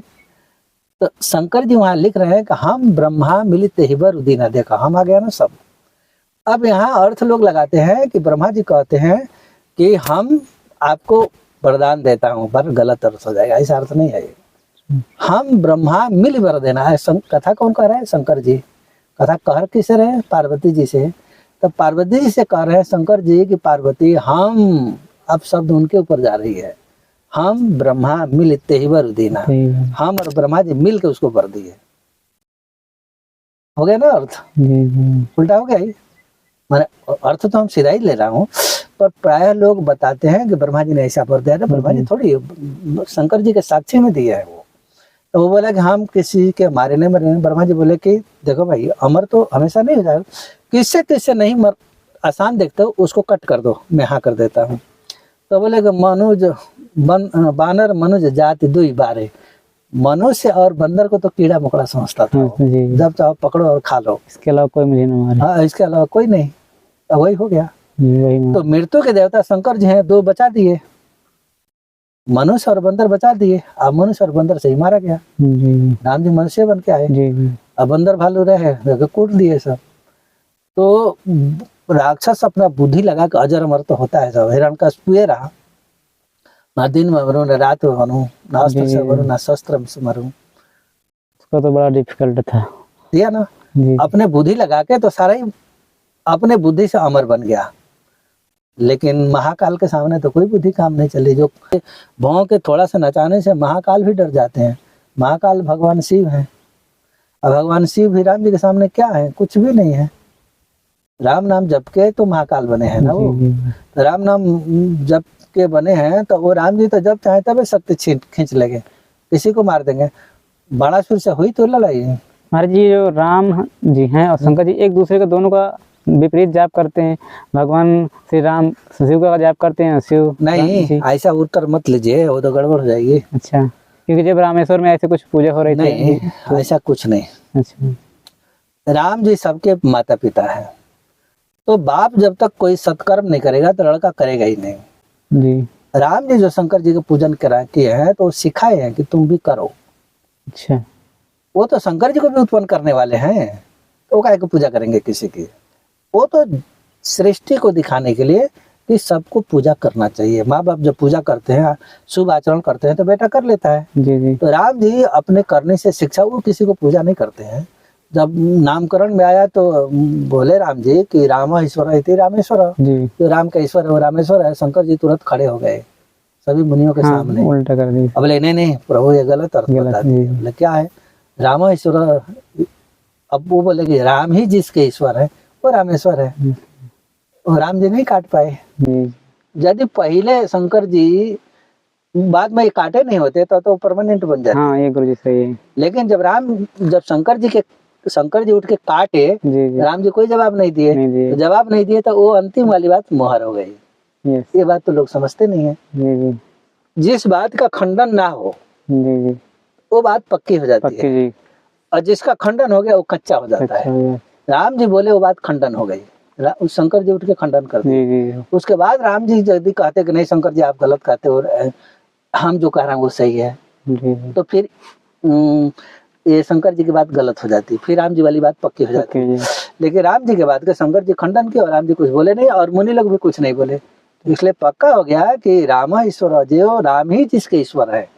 तो शंकर जी वहां लिख रहे हैं कि हम ब्रह्मा मिलित हिबर उदीना, देखा हम आ गया ना सब। अब यहाँ अर्थ लोग लगाते हैं कि ब्रह्मा जी कहते हैं कि हम आपको वरदान देता हूँ, पर गलत अर्थ हो जाएगा, ऐसा अर्थ नहीं है। हम ब्रह्मा मिल वर देना है, कथा कौन कह रहे हैं, शंकर जी। कथा कह किसे रहे, पार्वती जी से। तो पार्वती जी से कह रहे हैं शंकर जी कि पार्वती हम, अब शब्द उनके ऊपर जा रही है, हम ब्रह्मा मिलते ही वर देना, हम और ब्रह्मा जी मिल के उसको वर दिए। हो गया ना अर्थ, उल्टा हो गया ही, मैंने अर्थ तो हम सीधा ही ले रहा हूँ, पर प्राय लोग बताते हैं कि ब्रह्मा जी ने ऐसा वर दिया था। ब्रह्मा जी थोड़ी, शंकर जी के साक्षी में दिया है वो। तो वो बोला कि हम किसी के मारे नहीं मरे। ब्रह्मा जी बोले कि देखो भाई, अमर तो हमेशा नहीं हो जाएगा, किससे किससे नहीं मर आसान देखते हो उसको कट कर दो, मैं हाँ कर देता हूँ। तो बोले कि मनुज बानर मनुज जाति दुई बारे, मनुष्य और बंदर को तो कीड़ा मकोड़ा समझता था वो। जी। जब चाहो पकड़ो और खा लो, इसके अलावा कोई मुझे न मारे। हाँ, इसके अलावा कोई नहीं। अब वही हो गया। वही तो मृत्यु के देवता शंकर जी हैं, दो बचा दिए, मनुष्य और बंदर बचा दिए। अब मनुष्य और बंदर से ही मारा गया। जी राम जी मनुष्य बन के आए, जी। अब बंदर भालू रहे, कूट दिए सब। तो राक्षस अपना बुद्धि लगा के अजर अमर तो होता है सब। हिरण्यकशिपु रहा, ना दिन में मरूं, ना रात में मरूं, ना अस्त्र से मरूं, ना शस्त्र से मरूं। उसका तो बड़ा डिफिकल्ट था। दिया ना, अपने बुद्धि लगा के तो सारा ही अपने बुद्धि से अमर बन गया। लेकिन महाकाल के सामने तो कोई बुद्धि काम नहीं चली। जो भौं के थोड़ा सा नचाने से महाकाल भी डर जाते हैं। महाकाल भगवान शिव हैं, और भगवान शिव भी राम जी के सामने क्या है? कुछ भी नहीं है। राम नाम जप के तो महाकाल बने हैं ना वो। तो राम नाम जप के बने हैं, तो वो राम जी तो जब चाहे तब शक्ति खींच लेंगे, किसी को मार देंगे। बाणासुर से हुई तो लड़ाई। महाराज जी, जो राम जी हैं और शंकर जी एक दूसरे का दोनों का विपरीत जाप करते हैं। भगवान श्री राम शिव का जाप करते हैं, शिव नहीं, ऐसा उत्तर मत लीजिए, वो तो गड़बड़ हो जाएगी। अच्छा, क्योंकि जब रामेश्वर में ऐसे कुछ पूजा हो रही थी। नहीं, ऐसा कुछ नहीं। अच्छा, राम जी सबके माता पिता है, तो बाप जब तक कोई सत्कर्म नहीं करेगा तो लड़का करेगा ही नहीं जी। राम जी जो शंकर जी के पूजन करा किए हैं, तो सिखाए हैं कि तुम भी करो। अच्छा, वो तो शंकर जी को भी उत्पन्न करने वाले हैं, तो काहे को पूजा करेंगे किसी की? वो तो सृष्टि को दिखाने के लिए कि सबको पूजा करना चाहिए। माँ बाप जब पूजा करते हैं, शुभ आचरण करते हैं, तो बेटा कर लेता है। जी जी। तो राम जी अपने करने से शिक्षा, वो किसी को पूजा नहीं करते हैं। जब नामकरण में आया तो बोले राम जी कि राम ईश्वर इति रामेश्वर, जो राम का ईश्वर है वो रामेश्वर है। शंकर जी तुरंत खड़े हो गए सभी मुनियों के सामने, उल्टा कर दी। अब बोले नहीं प्रभु, ये गलत अर्थ बता दिए। बोले क्या है? राम ईश्वर। अब वो बोले कि राम ही जिसके ईश्वर है वो रामेश्वर है। और राम जी नहीं काट पाए। यदि पहले शंकर जी बाद में काटे नहीं होते तो परमानेंट बन जाते। हाँ, ये गुरुजी सही है। लेकिन जब शंकर जी उठ के काटे, राम जी कोई जवाब नहीं दिए। तो जवाब नहीं दिए तो वो अंतिम वाली बात मोहर हो गई। ये बात तो लोग समझते नहीं है। जिस बात का खंडन ना हो वो बात पक्की हो जाती है, और जिसका खंडन हो गया वो कच्चा हो जाता है। राम जी बोले वो बात खंडन हो गई, शंकर जी उठ के खंडन कर दिए। उसके बाद राम जी यदि कहते कि नहीं शंकर जी आप गलत कहते हो, हम जो कह रहे हैं वो सही है, तो फिर ये शंकर जी की बात गलत हो जाती, फिर राम जी वाली बात पक्की हो जाती। लेकिन राम जी के बाद के शंकर जी खंडन किया और राम जी कुछ बोले नहीं, और मुनि लोग भी कुछ नहीं बोले। इसलिए पक्का हो गया कि राम ईश्वर, जो राम ही जिसके ईश्वर है,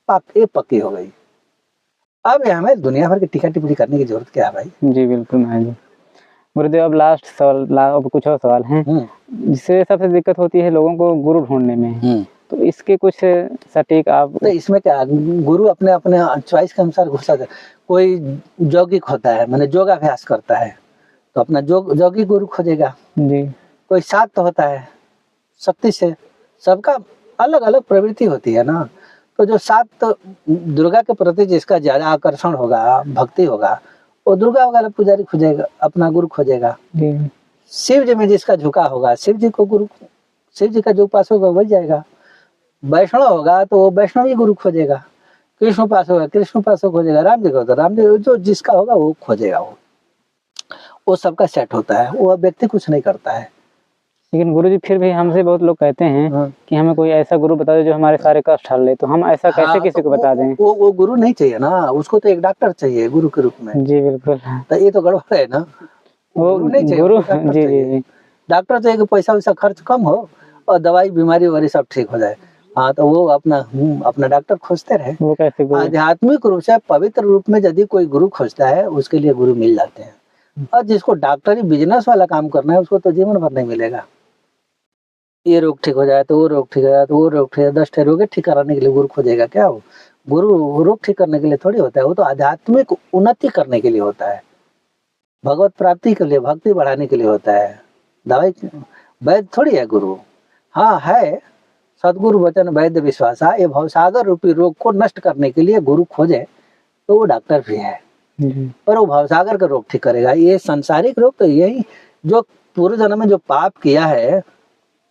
ये पक्की हो गई। अब हमें दुनिया भर की टीका टिप्पणी करने की जरूरत क्या है भाई? जी बिल्कुल महाराज जी। गुरुदेव, अब लास्ट सवाल, अब कुछ और सवाल हैं जिससे सबसे दिक्कत होती है लोगों को गुरु ढूंढने में, तो इसके कुछ सटीक आप। तो इसमें क्या, गुरु अपने अपने चॉइस के अनुसार घुसा है। कोई यौगिक होता है, माने योगाभ्यास करता है, तो अपना यौगिक गुरु खोजेगा जी। कोई शाक्त होता है, शक्ति से, सबका अलग अलग प्रवृत्ति होती है ना। तो जो शाक्त दुर्गा के प्रति जिसका ज्यादा आकर्षण होगा, भक्ति होगा, वो दुर्गा वाला पुजारी खोजेगा, अपना गुरु खोजेगा। शिव जी में जिसका झुका होगा, शिव जी को गुरु, शिव जी का जो उपासक होगा वही जाएगा। वैष्णव होगा तो वो वैष्णव ही गुरु खोजेगा। कृष्ण उपासक होगा, कृष्ण उपासक खोजेगा। राम जी को तो राम जी, जो जिसका होगा वो खोजेगा। वो सबका सेट होता है, वो व्यक्ति कुछ नहीं करता है। लेकिन गुरुजी फिर भी हमसे बहुत लोग कहते हैं कि हमें कोई ऐसा गुरु बता दो जो हमारे सारे कष्ट हल ले, तो हम ऐसा कैसे किसी को बता दें? वो गुरु नहीं चाहिए ना, उसको तो एक डॉक्टर चाहिए गुरु के रूप में। जी बिल्कुल। तो ये तो गड़बड़ है ना, वो नहीं चाहिए गुरु। जी, डॉक्टर चाहिए कि पैसा वैसा खर्च कम हो और दवाई बीमारी वगैरह सब ठीक हो जाए। हाँ, तो वो अपना डॉक्टर खोजते रहे। वो कैसे? आध्यात्मिक रूप से पवित्र रूप में यदि कोई गुरु खोजता है, उसके लिए गुरु मिल जाते हैं। और जिसको डॉक्टरी बिजनेस वाला काम करना है, उसको तो जीवन भर नहीं मिलेगा। ये रोग ठीक हो जाए तो वो रोग ठीक हो जाए, तो वो रोग ठीक, 10 रोग ठीक कराने के लिए गुरु खोजेगा क्या? वो गुरु रोग ठीक करने के लिए थोड़ी होता है, वो तो आध्यात्मिक उन्नति करने के लिए होता है, भगवत प्राप्ति के लिए, भक्ति बढ़ाने के लिए होता है। दवाई वैद्य थोड़ी है गुरु। हाँ है, सदगुरु वचन वैद्य विश्वासा, ये भवसागर रूपी रोग को नष्ट करने के लिए गुरु खोजे तो वो डॉक्टर भी है, पर वो भवसागर का रोग ठीक करेगा। ये सांसारिक रोग तो यही, जो पूर्व जन्म में जो पाप किया है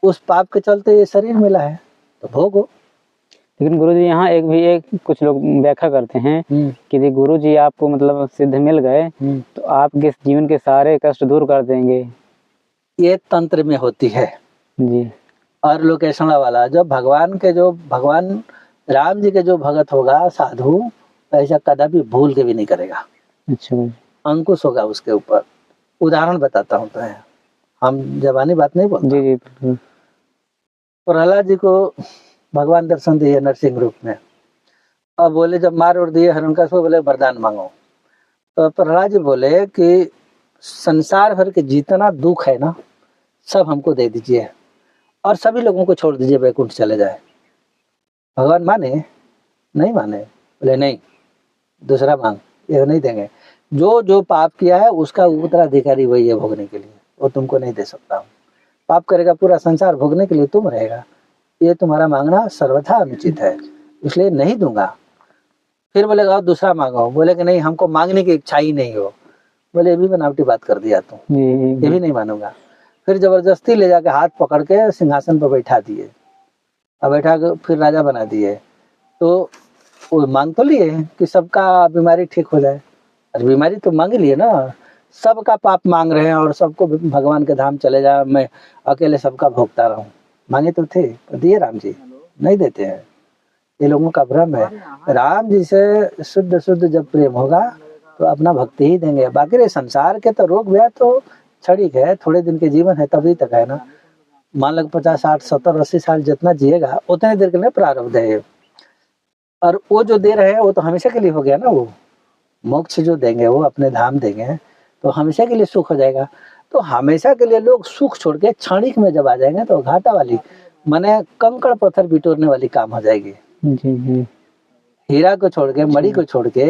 उस पाप के चलते ये शरीर मिला है, तो भोगो। लेकिन गुरुजी यहाँ एक कुछ लोग व्याख्या करते हैं कि जी गुरुजी आपको मतलब सिद्ध मिल गए तो आपके जीवन के सारे कष्ट दूर कर देंगे। ये तंत्र में होती है जी। और लोकेशन वाला, जो भगवान राम जी के जो भगत होगा साधु, ऐसा कदापि भूल के भी नहीं करेगा। अच्छा। अंकुश होगा उसके ऊपर। उदाहरण बताता हूँ, तो है, हम जबानी बात नहीं बोलते। जी जी। प्रहलाद जी को भगवान दर्शन दिए नरसिंह रूप में, अब बोले जब मार उड़ दिए हिरण्यकश्यप, बोले वरदान मांगो। तो प्रहलाद जी बोले कि संसार भर के जितना दुख है ना, सब हमको दे दीजिए और सभी लोगों को छोड़ दीजिए, वैकुंठ चले जाए। भगवान माने? नहीं माने। बोले नहीं, दूसरा मांग, ये नहीं देंगे। जो जो पाप किया है उसका उत्तराधिकारी वही है भोगने के लिए, वो तुमको नहीं दे सकता हूँ। पाप करेगा पूरा संसार, भोगने के लिए तुम रहेगा, ये तुम्हारा मांगना सर्वथा अनुचित है, इसलिए नहीं दूंगा। फिर बोलेगा दूसरा मांगो, बोले कि नहीं हमको मांगने की इच्छा ही नहीं हो। बोले ये भी बनावटी बात कर दिया तुम, ये भी नहीं मानूंगा। फिर जबरदस्ती ले जाके हाथ पकड़ के सिंहासन पर बैठा दिए, अब बैठा के फिर राजा बना दिए। तो वो मांग तो लिए कि सबका बीमारी ठीक हो जाए, अरे बीमारी तो मांग लिए ना, सबका पाप मांग रहे हैं और सबको भगवान के धाम चले जाए, मैं अकेले सबका भोगता रहूं। मांगे तो थे, तो दिए राम जी, नहीं देते हैं। ये लोगों का भ्रम है। राम जी से शुद्ध शुद्ध जब प्रेम होगा तो अपना भक्ति ही देंगे। बाकी रे संसार के तो रोग व्याध तो क्षणिक है, थोड़े दिन के जीवन है, तभी तक है ना। मान लो 50 60 70 80 साल जितना जिएगा उतने देर के लिए प्रारब्ध है। और वो जो दे रहे हैं वो तो हमेशा के लिए हो गया ना, वो मोक्ष जो देंगे वो अपने धाम देंगे तो हमेशा के लिए सुख हो जाएगा। तो हमेशा के लिए लोग सुख छोड़ के क्षणिक में जब आ जाएंगे तो घाटा वाली, माने कंकड़ पत्थर बिटोरने वाली काम हो जाएगी। जी। हीरा को छोड़ के, मणि को छोड़ के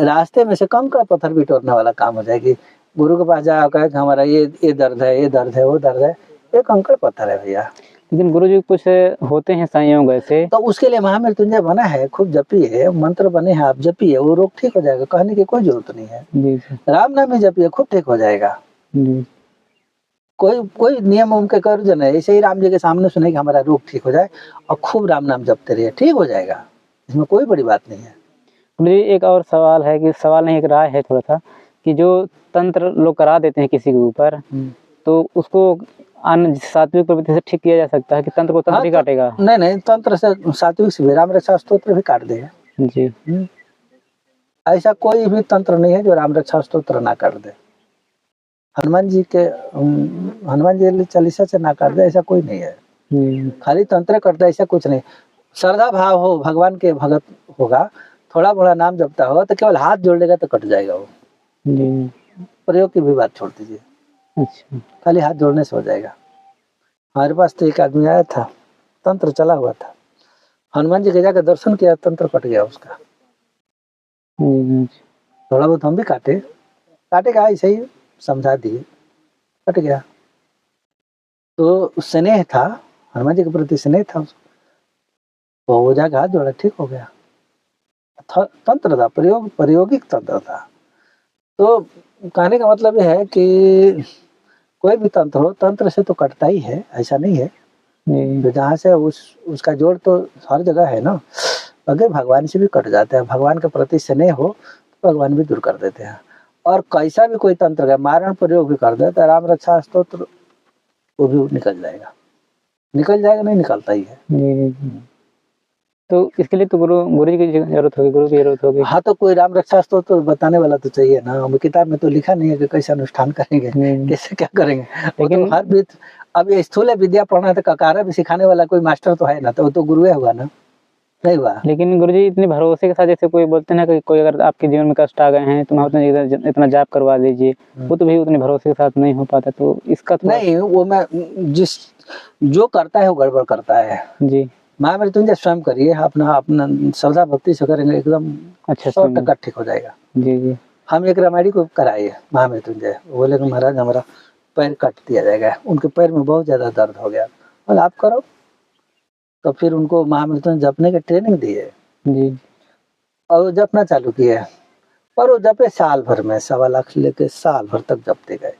रास्ते में से कंकड़ पत्थर बिटोरने वाला काम हो जाएगी। गुरु के पास जाओ कहे हमारा ये दर्द है, ये दर्द है, वो दर्द है, ये कंकड़ पत्थर है भैया। लेकिन गुरुजी कुछ होते हैं संयोग ऐसे, तो उसके लिए महामृत्युंजय बना है, खूब जपिए, मंत्र बने हैं, आप जपिए, वो रोग ठीक हो जाएगा, कहने की कोई जरूरत नहीं है। जी। राम नाम ही जपिए, खूब ठीक हो जाएगा। जी। कोई नियम उनके कर जो नहीं, ऐसे ही राम जी के सामने सुने कि हमारा रोग ठीक हो जाए और खूब राम नाम जपते रहिए, ठीक हो जाएगा, इसमें कोई बड़ी बात नहीं है। मुझे एक और सवाल है, कि सवाल नहीं एक राय है थोड़ा सा, कि जो तंत्र लोग करा देते हैं किसी के ऊपर, तो उसको अन्य सात्विक प्रवृत्ति से ठीक किया जा सकता है कि तंत्र को तंत्र ही काटेगा? नहीं, तंत्र से सात्विक से राम रक्षा स्तोत्र भी काट देगा जी। ऐसा कोई भी तंत्र नहीं है जो राम रक्षा स्तोत्र ना काट दे। हनुमान जी चालीसा से ना काट दे, ऐसा कोई नहीं है। खाली तंत्र करता है ऐसा कुछ नहीं। श्रद्धा भाव हो, भगवान के भगत होगा, थोड़ा बड़ा नाम जपता हो तो केवल हाथ जोड़ लेगा तो कट जाएगा वो। प्रयोग की भी बात छोड़ दीजिए। अच्छा। खाली हाथ जोड़ने से हो जाएगा। हमारे पास तो एक आदमी आया था, तंत्र चला हुआ था, हनुमान जी के जाकर दर्शन किया, तंत्र कट गया उसका। थोड़ा बहुत हम भी काटेगा ऐसे ही समझा दिए, कट गया। तो स्नेह था, हनुमान जी के प्रति स्नेह था उसको, तो वो जाकर हाथ जोड़ा, ठीक हो गया। तंत्र था, प्रयोगिक तंत्र था। तो कहने का मतलब यह है कि कोई भी तंत्र हो, तंत्र से तो कटता ही है, ऐसा नहीं है। तो जहाँ से उसका जोड़ तो हर जगह है ना। अगर भगवान से भी कट जाता है, भगवान के प्रति स्नेह हो तो भगवान भी दूर कर देते हैं। और कैसा भी कोई तंत्र है, मारण प्रयोग भी कर दे तो राम रक्षा स्तोत्र वो भी निकल जाएगा, नहीं निकलता ही है। तो इसके लिए तो गुरु जी की जरूरत होगी, गुरु की जरूरत होगी। हाँ, तो कोई राम रक्षा स्तोत्र तो बताने वाला तो चाहिए ना। हम किताब में तो लिखा नहीं है कि कैसे अनुष्ठान करेंगे, कैसे क्या करेंगे। लेकिन तो हर बीत अब ये स्थूल विद्या पढ़ना तो ककारा भी सिखाने वाला कोई मास्टर तो है ना, तो वो तो गुरु हुआ ना, नहीं हुआ। लेकिन गुरुजी इतने भरोसे के साथ, जैसे कोई बोलते हैं ना कि कोई अगर आपके जीवन में कष्ट आ गए हैं तो आप इतना जाप करवा लीजिए, वो तो भी उतने भरोसे के साथ नहीं हो पाता। तो इसका नहीं, वो मैं जो करता है वो गड़बड़ करता है जी। महामृत्युंजय स्वयं करिए, अपना श्रद्धा भक्ति से करेंगे एकदम अच्छा 100% ठीक हो जाएगा। जी। हम एक रामायणी को कराए महामृत्युंजय, बोले कि महाराज हमारा पैर काट दिया जाएगा। उनके पैर में बहुत ज़्यादा दर्द हो गया, बोले आप करो। तो फिर उनको महामृत्युंजय जपने की ट्रेनिंग दी है जी और वो जपना चालू किया। और वो जपे साल भर में, 1.25 लाख लेके साल भर तक जपते गए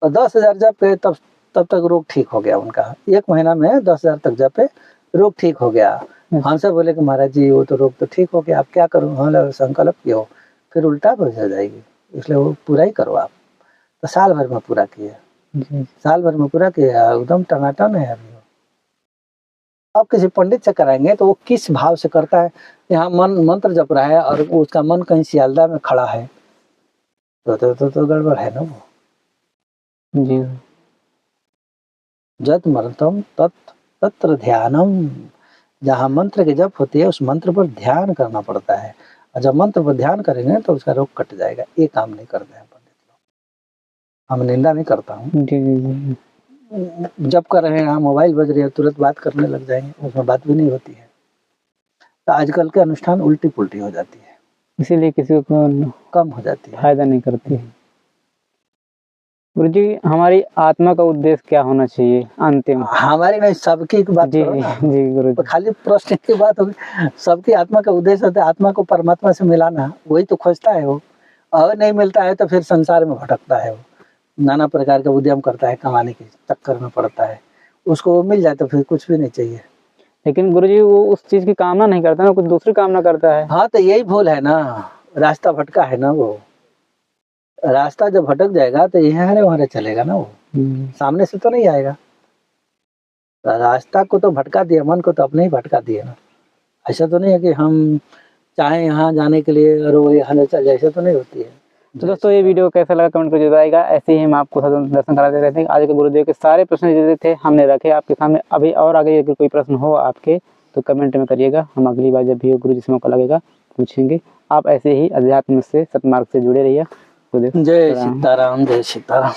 और 10,000 जप गए, तब तक रोग ठीक हो गया उनका। 1 महीना में 10,000 तक जपे, रोग ठीक हो गया। हमसे बोले कि महाराज जी वो तो रोग तो ठीक हो गया, आप क्या करूँ? हम संकल्प किया हो, फिर उल्टा हो जाएगी, इसलिए वो पूरा ही करो आप। तो साल भर में पूरा किया, साल भर में पूरा किया, एकदम टनाटन है अभी। अब किसी पंडित से कराएंगे तो वो किस भाव से करता है, यहाँ मंत्र जप रहा है और उसका मन कहीं सियालदा में खड़ा है, तो गड़बड़ है ना वो। जी जत मरतम तत्र ध्यानम, जहाँ मंत्र की जप होती है उस मंत्र पर ध्यान करना पड़ता है, और जब मंत्र पर ध्यान करेंगे तो उसका रोग कट जाएगा। ये काम नहीं करते हैं पंडित लोग, हम निंदा नहीं करता हूँ। जी जब कर रहे हैं, यहाँ मोबाइल बज रही है, तुरंत बात करने लग जाएंगे, उसमें बात भी नहीं होती है। तो आजकल के अनुष्ठान उल्टी पुल्टी हो जाती है, इसीलिए किसी को कम हो जाती है, फायदा नहीं करती है। गुरु जी हमारी आत्मा का उद्देश्य क्या होना चाहिए अंतिम? हमारी नहीं, सबकी बात जी करो ना। जी गुरु तो जी खाली प्रश्न की बात होगी, सबकी आत्मा का उद्देश्य होता है आत्मा को परमात्मा से मिलाना, वही तो खोजता है वो। और नहीं मिलता है तो फिर संसार में भटकता है वो, नाना प्रकार का उद्यम करता है, कमाने के चक्कर में पड़ता है। उसको वो मिल जाए तो फिर कुछ भी नहीं चाहिए। लेकिन गुरुजी वो उस चीज की कामना नहीं करता ना, कुछ दूसरी कामना करता है। हाँ तो यही भूल है ना, रास्ता भटका है ना वो। रास्ता जब भटक जाएगा तो यहाँ वहां चलेगा ना वो, सामने से तो नहीं आएगा। रास्ता को तो भटका दिया, मन को तो अपने ही भटका दिया ना। ऐसा तो नहीं है कि हम चाहे यहाँ जाने के लिए और वो यहाँ चल जाए, ऐसा तो नहीं होती है। तो दोस्तों ये वीडियो कैसा लगा कमेंट करके बताइएगा। ऐसे ही हम आपको दर्शन कराते रहते हैं। आज के गुरुदेव के सारे प्रश्न जो थे हमने रखे आपके सामने। अभी और आगे अगर कोई प्रश्न हो आपके तो कमेंट में करिएगा, हम अगली बार जब भी गुरु जी से मौका लगेगा पूछेंगे। आप ऐसे ही अध्यात्म से सतमार्ग से जुड़े रहिए। गुरुदेव जय सीताराम, जय सीताराम।